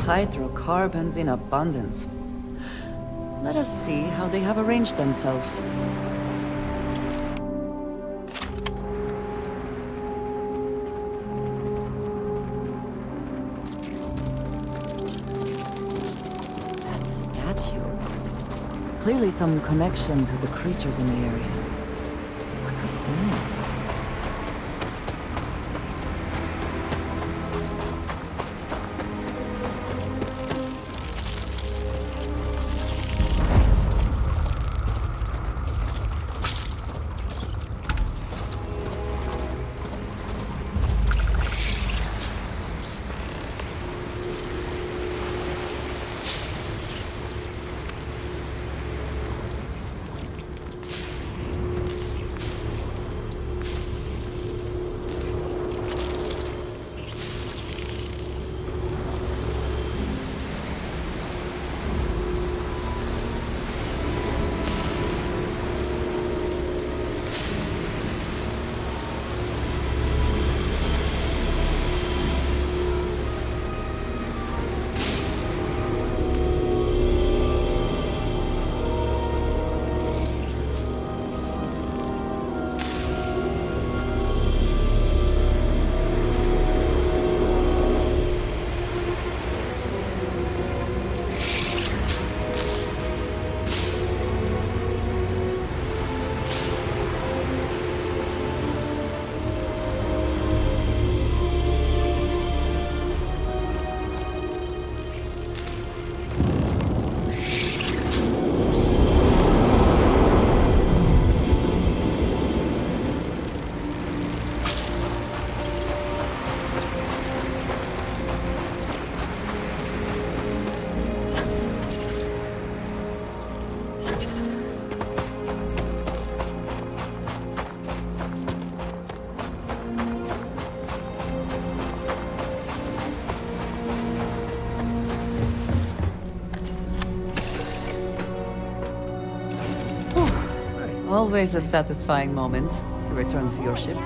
hydrocarbons in abundance. Let us see how they have arranged themselves. That statue. Clearly some connection to the creatures in the area. What could it mean? Always a satisfying moment to return to your ship.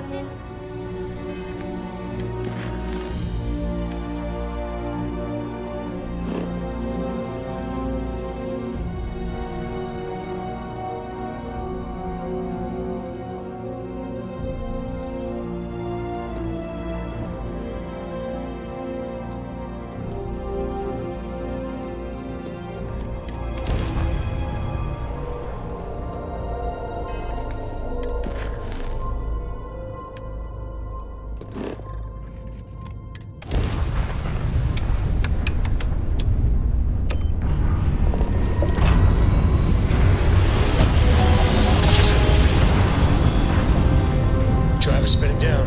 Spinning down.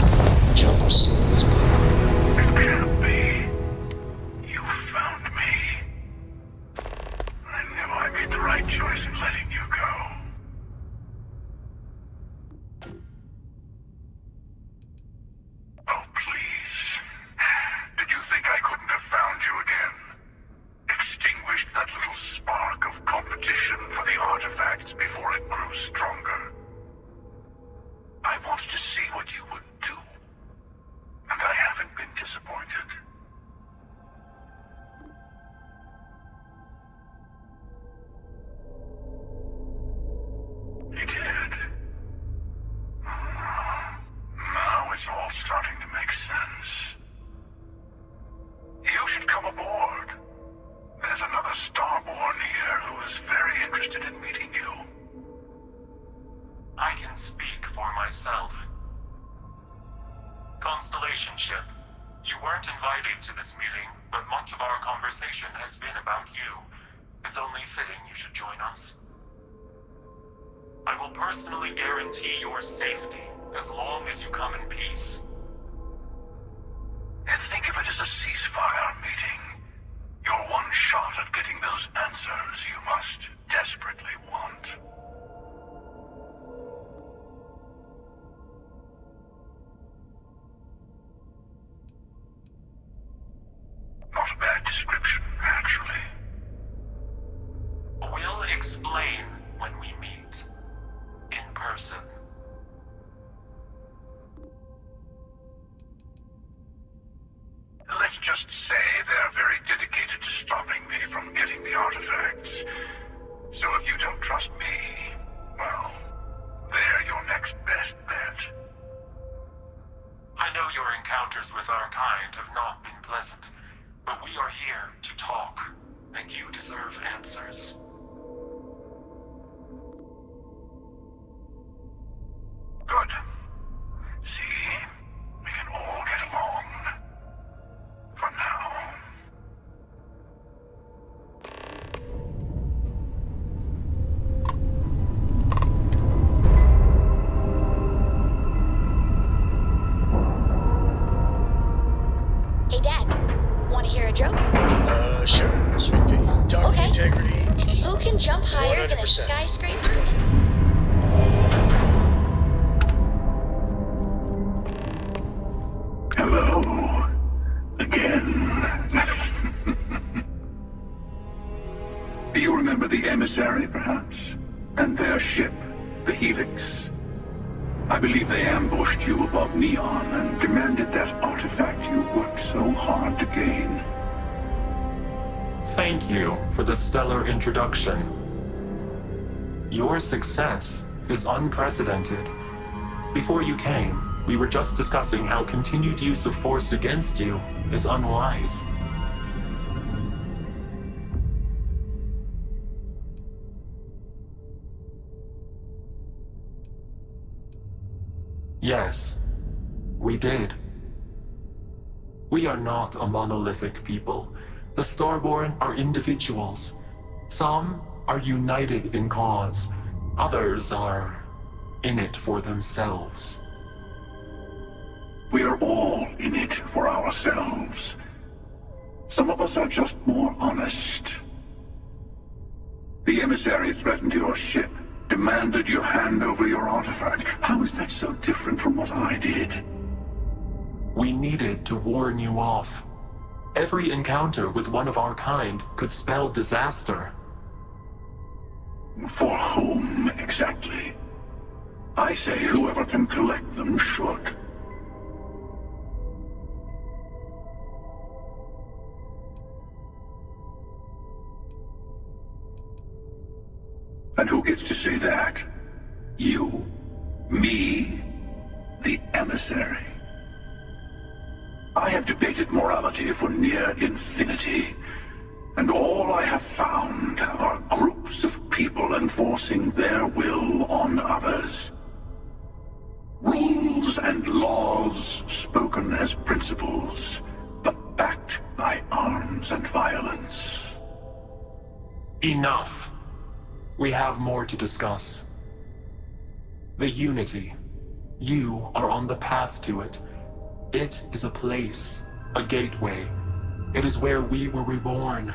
Jump slow as well. It can't be. You found me. I knew I made the right choice in letting you go. Oh, please. Did you think I couldn't have found you again? Extinguished that little spark of competition for the artifacts before it grew stronger. I wanted to see what you would do, and I haven't been disappointed. You did. Now it's all starting to make sense. You should come aboard. There's another Starborn here who is very interested in meeting you. I can speak for myself. Constellation ship, you weren't invited to this meeting, but much of our conversation has been about you. It's only fitting you should join us. I will personally guarantee your safety as long as you come in peace. And think of it as a ceasefire meeting. Your one shot at getting those answers you must desperately want. Not a bad description, actually. We'll explain when we meet. In person. Let's just say they're very dedicated to the artifacts. So if you don't trust me, well, they're your next best bet. I know your encounters with our kind have not been pleasant, but we are here to talk, and you deserve answers. Good. See? We can all get along. For now. Hey, Dad. Want to hear a joke? Sure, sweet pea. Talk Okay. integrity. Who can jump higher than a 100%. skyscraper? Hello. Again. Do you remember the emissary, perhaps? And their ship, the Helix? I believe they ambushed you above Neon and demanded that artifact you worked so hard to gain. Thank you for the stellar introduction. Your success is unprecedented. Before you came, we were just discussing how continued use of force against you is unwise. Yes, we did. We are not a monolithic people. The Starborn are individuals. Some are united in cause. Others are in it for themselves. We are all in it for ourselves. Some of us are just more honest. The emissary threatened your ship, demanded you hand over your artifact. How is that so different from what I did? We needed to warn you off. Every encounter with one of our kind could spell disaster. For whom, exactly? I say whoever can collect them should. And who gets to say that? You? Me? The emissary? I have debated morality for near infinity, and all I have found are groups of people enforcing their will on others. Rules and laws spoken as principles, but backed by arms and violence. Enough. We have more to discuss. The Unity. You are on the path to it. It is a place, a gateway. It is where we were reborn.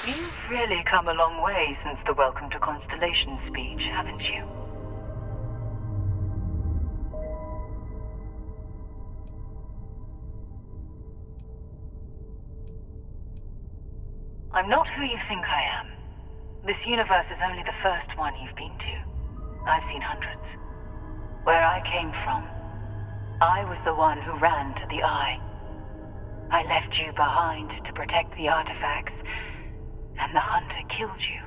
You've really come a long way since the Welcome to Constellation speech, haven't you? I'm not who you think I am. This universe is only the first one you've been to. I've seen hundreds. Where I came from, I was the one who ran to the Eye. I left you behind to protect the artifacts, and the Hunter killed you.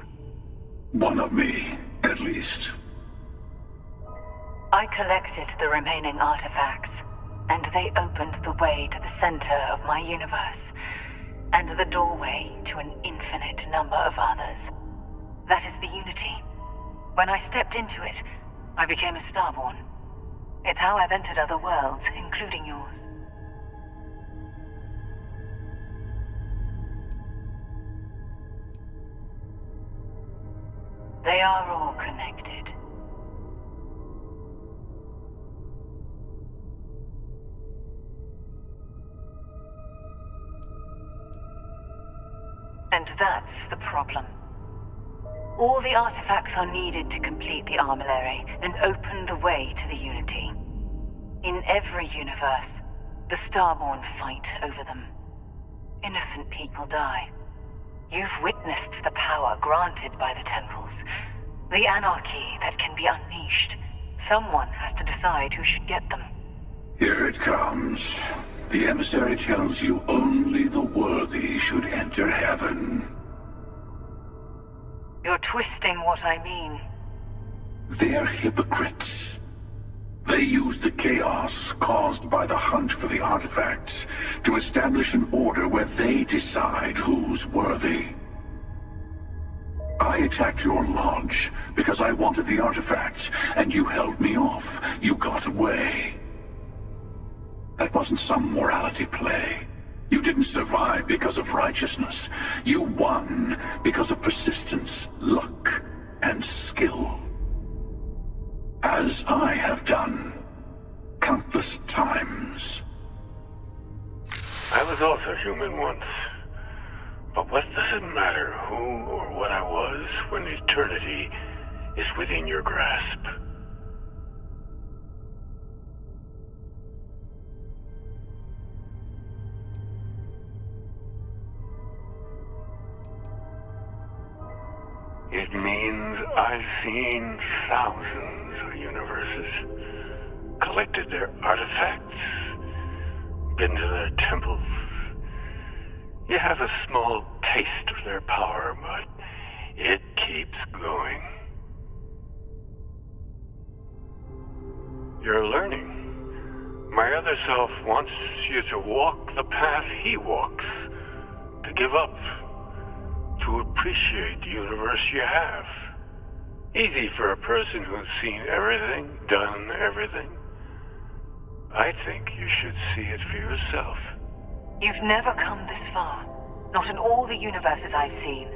One of me, at least. I collected the remaining artifacts, and they opened the way to the center of my universe, and the doorway to an infinite number of others. That is the Unity. When I stepped into it, I became a Starborn. It's how I've entered other worlds, including yours. They are all connected. And that's the problem. All the artifacts are needed to complete the armillary and open the way to the Unity. In every universe, the Starborn fight over them. Innocent people die. You've witnessed the power granted by the temples, the anarchy that can be unleashed. Someone has to decide who should get them. Here it comes. The emissary tells you only the worthy should enter heaven. You're twisting what I mean. They're hypocrites. They use the chaos caused by the hunt for the artifacts to establish an order where they decide who's worthy. I attacked your lodge because I wanted the artifacts, and you held me off. You got away. That wasn't some morality play. You didn't survive because of righteousness. You won because of persistence, luck, and skill. As I have done countless times. I was also human once. But what does it matter who or what I was when eternity is within your grasp? It means I've seen thousands of universes, collected their artifacts, been to their temples. You have a small taste of their power, but it keeps going. You're learning. My other self wants you to walk the path he walks, to give up, to appreciate the universe you have. Easy for a person who's seen everything, done everything. I think you should see it for yourself. You've never come this far. Not in all the universes I've seen.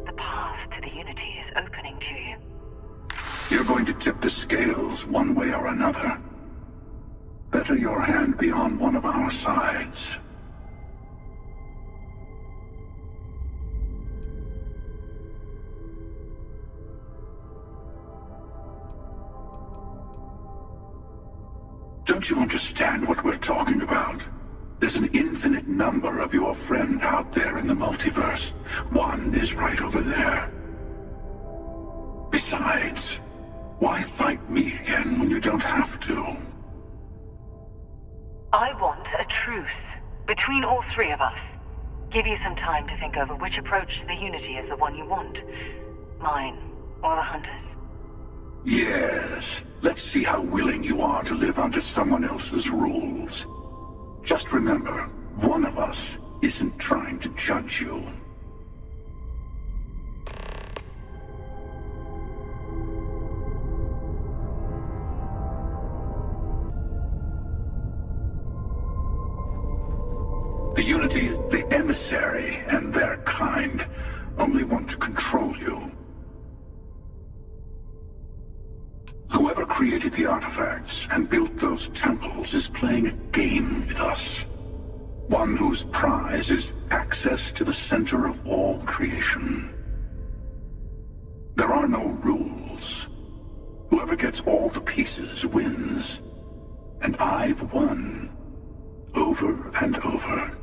The path to the Unity is opening to you. You're going to tip the scales one way or another. Better your hand be on one of our sides. Don't you understand what we're talking about? There's an infinite number of your friend out there in the multiverse. One is right over there. Besides, why fight me again when you don't have to? I want a truce between all three of us. Give you some time to think over which approach to the Unity is the one you want. Mine, or the Hunters. Yes, let's see how willing you are to live under someone else's rules. Just remember, one of us isn't trying to judge you. The Unity, the emissary, and their kind only want to control you. Whoever created the artifacts and built those temples is playing a game with us. One whose prize is access to the center of all creation. There are no rules. Whoever gets all the pieces wins. And I've won. Over and over.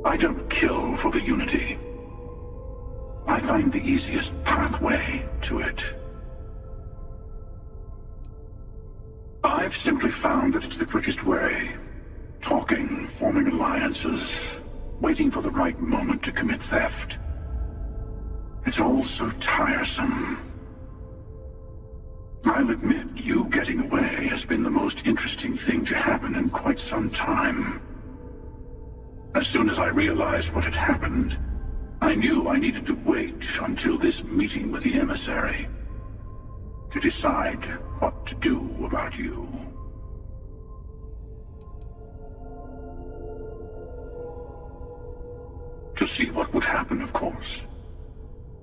I don't kill for the Unity. I find the easiest pathway to it. I've simply found that it's the quickest way. Talking, forming alliances, waiting for the right moment to commit theft. It's all so tiresome. I'll admit, you getting away has been the most interesting thing to happen in quite some time. As soon as I realized what had happened, I knew I needed to wait until this meeting with the emissary to decide what to do about you. To see what would happen, of course.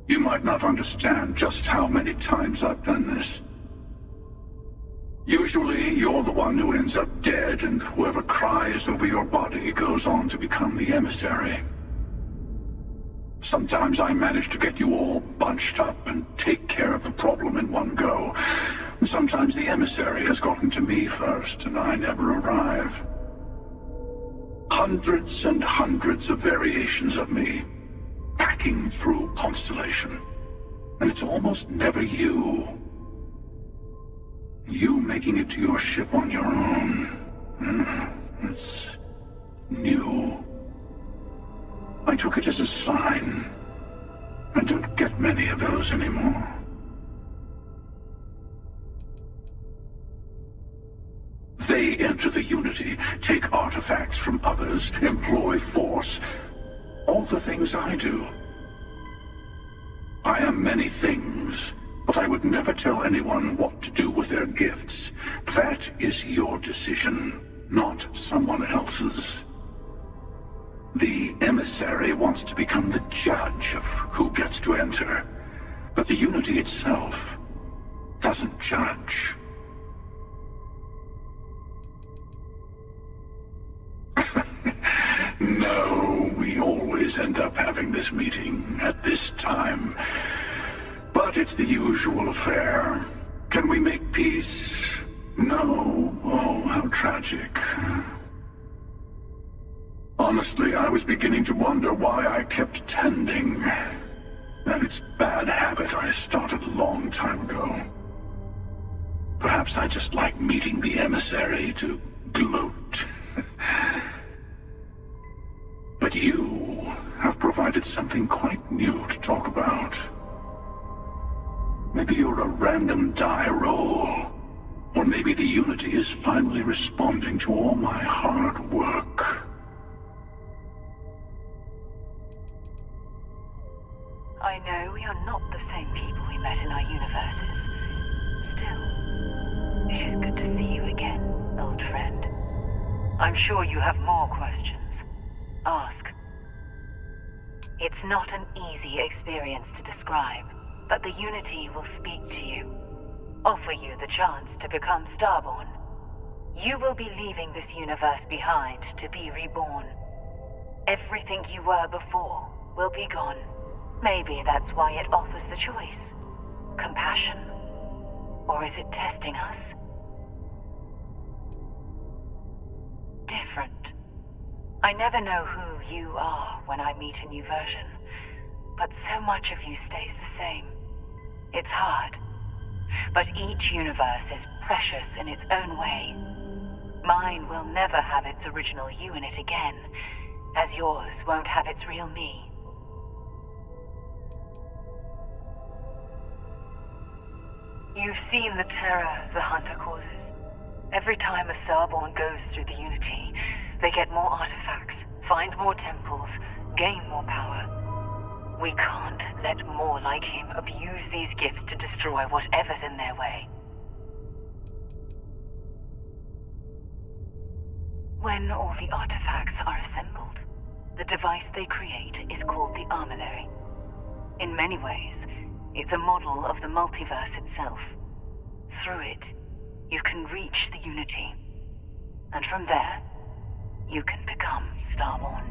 You might not understand just how many times I've done this. Usually, you're the one who ends up dead, and whoever cries over your body goes on to become the emissary. Sometimes I manage to get you all bunched up and take care of the problem in one go. Sometimes the emissary has gotten to me first, and I never arrive. Hundreds and hundreds of variations of me, hacking through Constellation. And it's almost never you. You making it to your ship on your own. It's new. I took it as a sign. I don't get many of those anymore. They enter the Unity, take artifacts from others, employ force. All the things I do. I am many things, but I would never tell anyone what to do with their gifts. That is your decision, not someone else's. The emissary wants to become the judge of who gets to enter, but the Unity itself doesn't judge. No, we always end up having this meeting at this time. But it's the usual affair. Can we make peace? No. Oh, how tragic. Honestly, I was beginning to wonder why I kept tending. That it's bad habit I started a long time ago. Perhaps I just like meeting the emissary to gloat. But you have provided something quite new to talk about. Maybe you're a random die roll. Or maybe the Unity is finally responding to all my hard work. I know we are not the same people we met in our universes. Still, it is good to see you again, old friend. I'm sure you have more questions. Ask. It's not an easy experience to describe, but the Unity will speak to you, offer you the chance to become Starborn. You will be leaving this universe behind to be reborn. Everything you were before will be gone. Maybe that's why it offers the choice. Compassion? Or is it testing us? Different. I never know who you are when I meet a new version, but so much of you stays the same. It's hard. But each universe is precious in its own way. Mine will never have its original you in it again, as yours won't have its real me. You've seen the terror the Hunter causes. Every time a Starborn goes through the Unity, they get more artifacts, find more temples, gain more power. We can't let more like him abuse these gifts to destroy whatever's in their way. When all the artifacts are assembled, the device they create is called the Armillary. In many ways, it's a model of the multiverse itself. Through it, you can reach the Unity. And from there, you can become Starborn.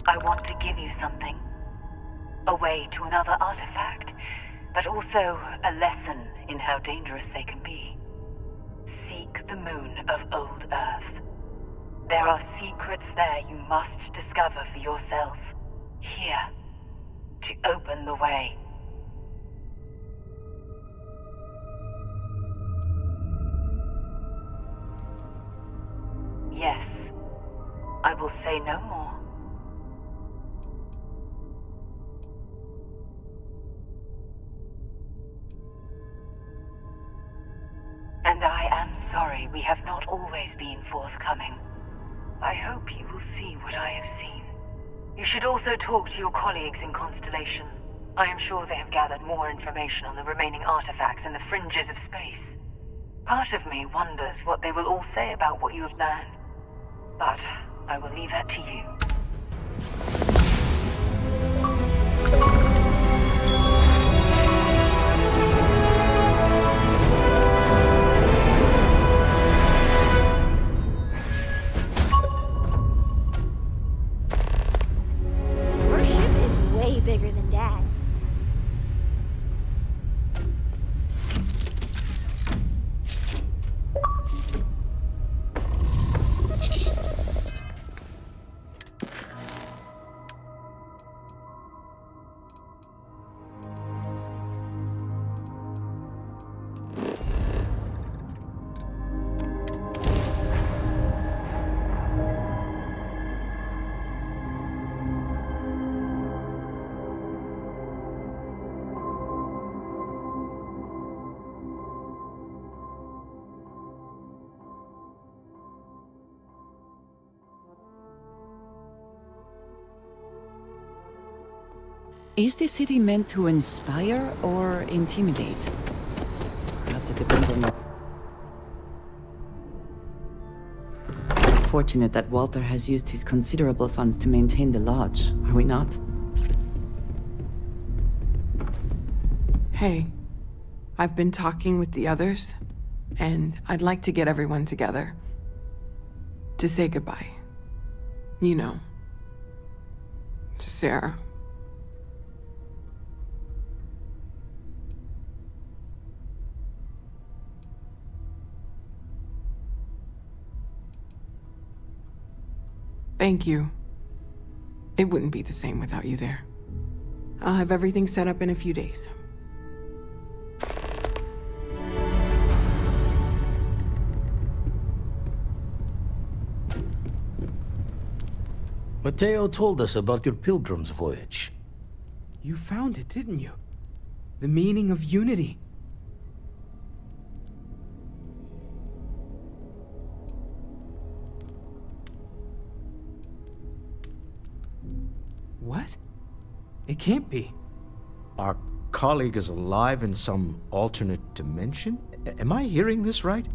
I want to give you something. A way to another artifact, but also a lesson in how dangerous they can be. Seek the moon of old Earth. There are secrets there you must discover for yourself. Here, to open the way. Yes, I will say no more. And I am sorry we have not always been forthcoming. I hope you will see what I have seen. You should also talk to your colleagues in Constellation. I am sure they have gathered more information on the remaining artifacts in the fringes of space. Part of me wonders what they will all say about what you have learned. But I will leave that to you. Is the city meant to inspire or intimidate? Perhaps it depends on what... We're fortunate that Walter has used his considerable funds to maintain the lodge, are we not? Hey, I've been talking with the others, and I'd like to get everyone together. To say goodbye. You know. To Sarah. Thank you. It wouldn't be the same without you there. I'll have everything set up in a few days. Mateo told us about your pilgrim's voyage. You found it, didn't you? The meaning of unity. What? It can't be. Our colleague is alive in some alternate dimension? Am I hearing this right?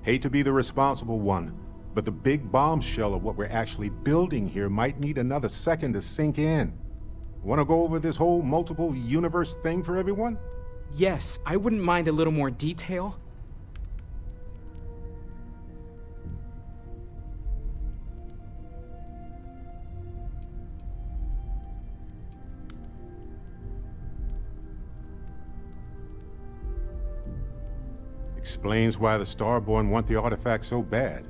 Hate to be the responsible one, but the big bombshell of what we're actually building here might need another second to sink in. Want to go over this whole multiple universe thing for everyone? Yes, I wouldn't mind a little more detail. Explains why the Starborn want the artifact so bad.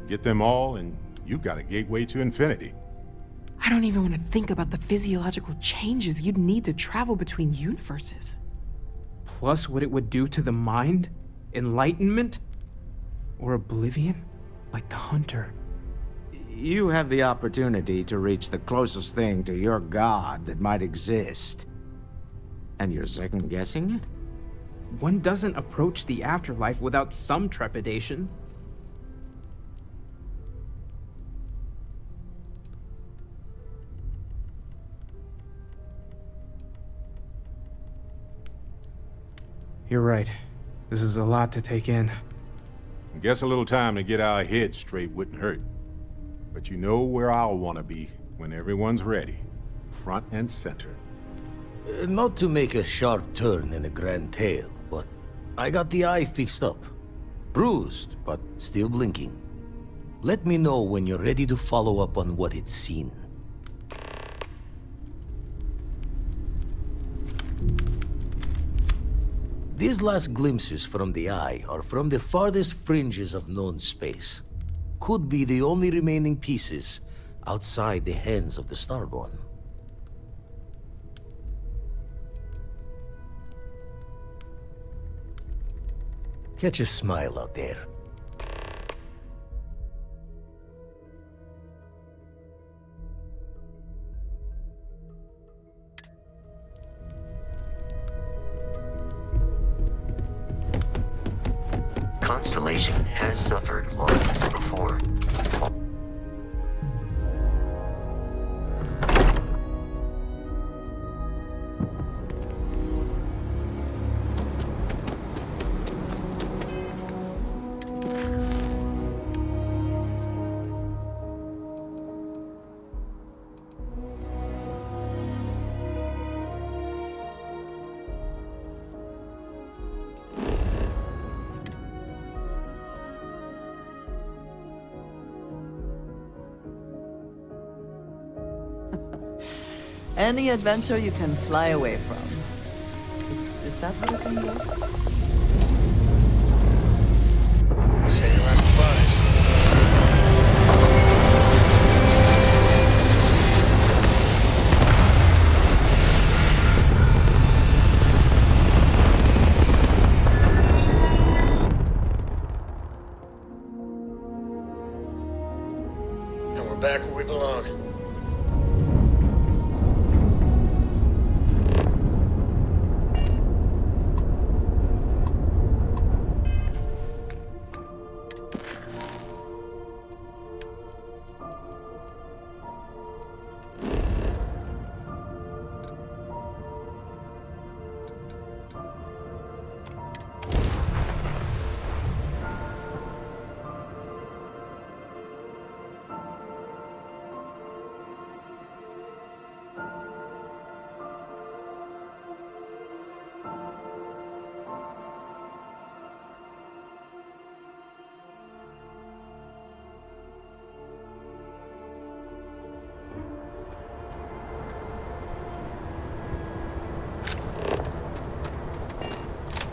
Get them all, and you've got a gateway to infinity. I don't even want to think about the physiological changes you'd need to travel between universes. Plus what it would do to the mind? Enlightenment? Or oblivion? Like the Hunter. You have the opportunity to reach the closest thing to your god that might exist. And you're second-guessing it? One doesn't approach the afterlife without some trepidation. You're right. This is a lot to take in. Guess a little time to get our heads straight wouldn't hurt. But you know where I'll want to be when everyone's ready. Front and center. Not to make a sharp turn in a grand tale, but I got the eye fixed up. Bruised, but still blinking. Let me know when you're ready to follow up on what it's seen. These last glimpses from the eye are from the farthest fringes of known space. Could be the only remaining pieces outside the hands of the Starborn. Catch a smile out there. Constellation has suffered losses before. Any adventure you can fly away from. Is that how the saying goes? Say your last goodbyes. And we're back where we belong.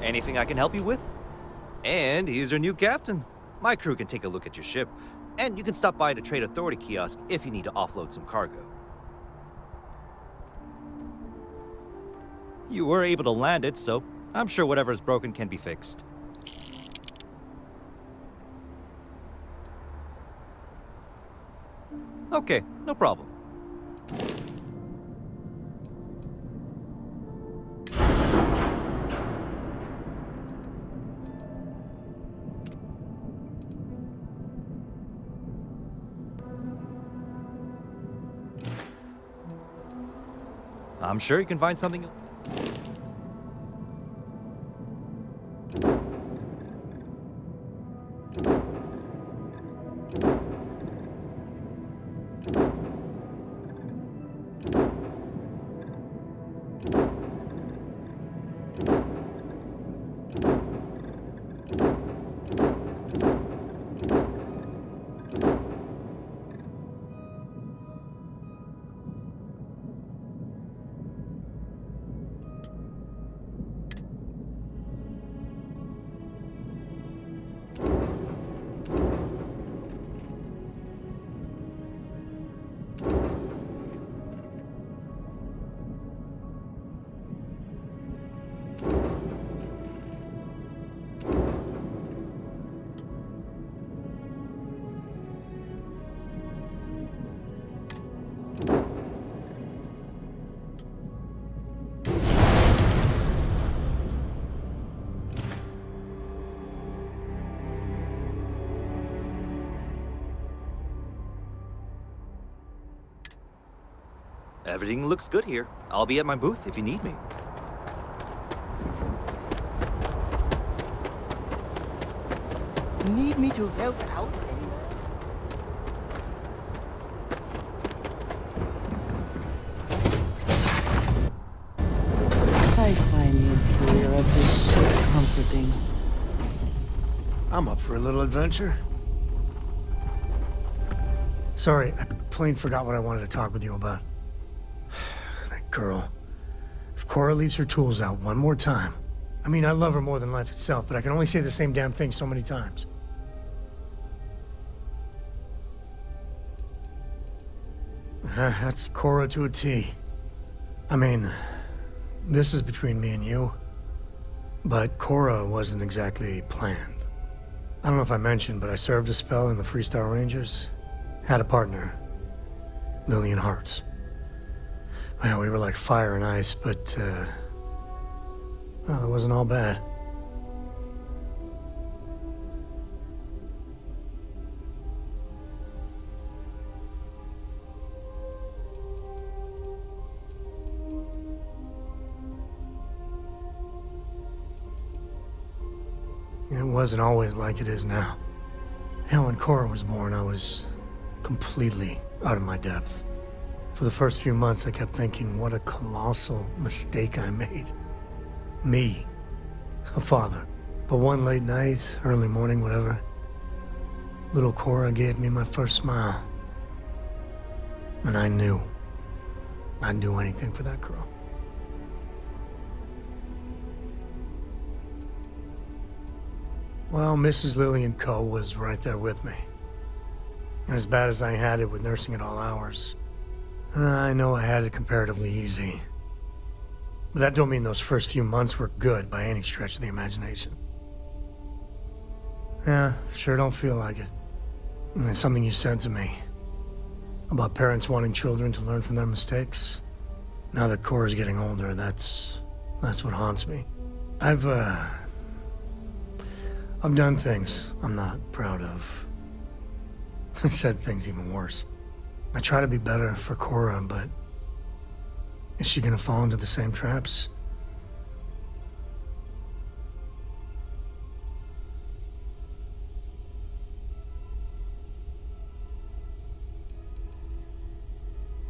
Anything I can help you with? And here's your new captain. My crew can take a look at your ship, and you can stop by the Trade Authority kiosk if you need to offload some cargo. You were able to land it, so I'm sure whatever is broken can be fixed. Okay, no problem. I'm sure you can find something. Everything looks good here. I'll be at my booth if you need me. Need me to help out? I find the interior of this ship comforting. I'm up for a little adventure. Sorry, I plain forgot what I wanted to talk with you about. That girl. If Cora leaves her tools out one more time... I mean, I love her more than life itself, but I can only say the same damn thing so many times. That's Cora to a T. I mean, this is between me and you, but Cora wasn't exactly planned. I don't know if I mentioned, but I served a spell in the Freestar Rangers. Had a partner, Lillian Hartz. Well, we were like fire and ice, but, well, it wasn't all bad. It wasn't always like it is now. Hell, when Cora was born, I was completely out of my depth. For the first few months, I kept thinking, what a colossal mistake I made. Me, a father. But one late night, early morning, whatever, little Cora gave me my first smile. And I knew I'd do anything for that girl. Well, Mrs. Lillian Coe was right there with me. And as bad as I had it with nursing at all hours, I know I had it comparatively easy. But that don't mean those first few months were good by any stretch of the imagination. Yeah, sure don't feel like it. And it's something you said to me about parents wanting children to learn from their mistakes. Now that Cora's getting older, that's what haunts me. I've done things I'm not proud of. I said things even worse. I try to be better for Cora, but is she gonna fall into the same traps?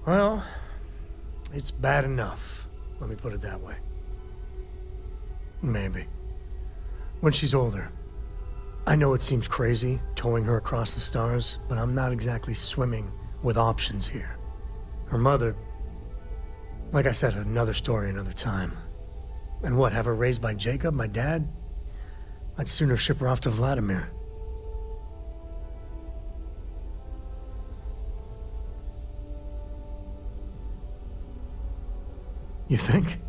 Well, it's bad enough. Let me put it that way. Maybe. When she's older. I know it seems crazy, towing her across the stars, but I'm not exactly swimming with options here. Her mother... Like I said, another story, another time. And what, have her raised by Jacob, my dad? I'd sooner ship her off to Vladimir. You think?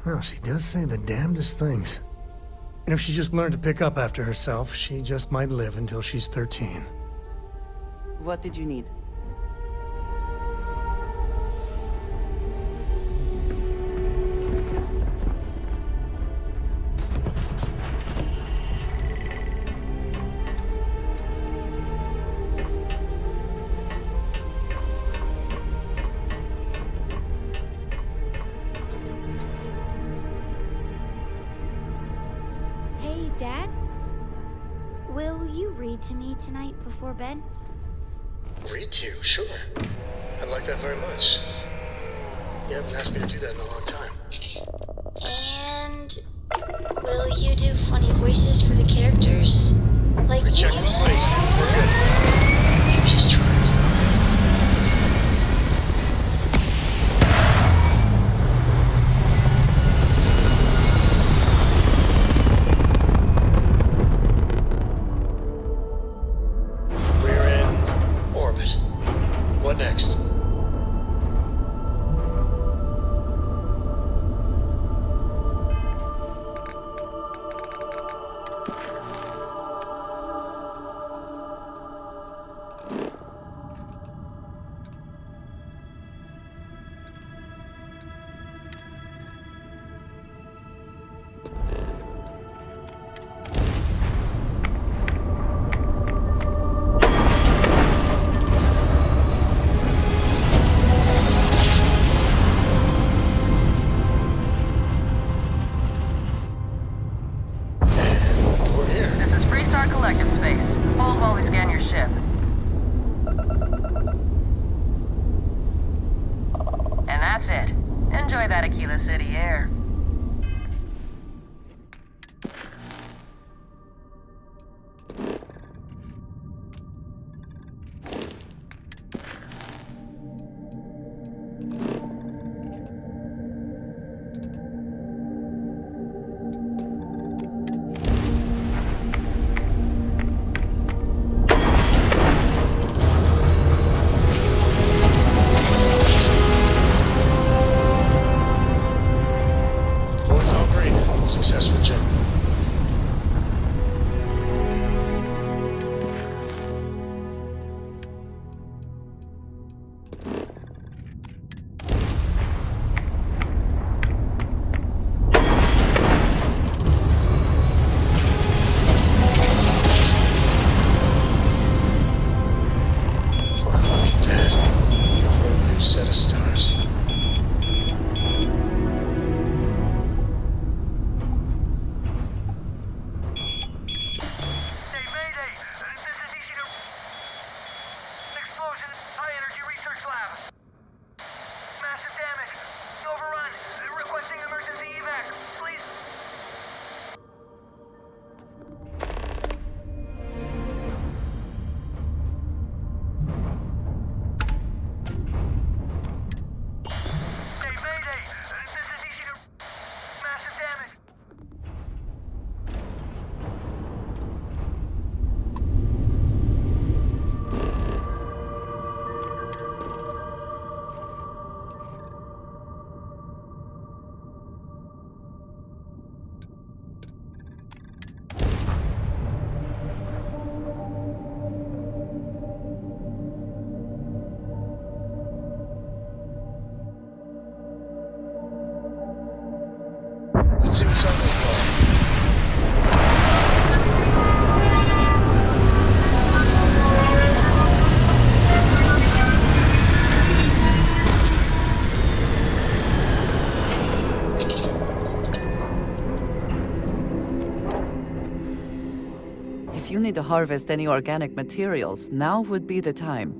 Well, she does say the damnedest things. And if she just learned to pick up after herself, she just might live until she's 13. What did you need? Hey, Dad? Will you read to me tonight before bed? Read to you? Sure. I'd like that very much. You haven't asked me to do that in a long time. And will you do funny voices for the characters? Like you used to? We're good. You just try and stop. We're in orbit. What next? Collective space. Hold while we scan your ship. And that's it. Enjoy that Aquila City air. Success for Jim. Look at that. A whole new set of stars. Let's see what's on this ball. If you need to harvest any organic materials, now would be the time.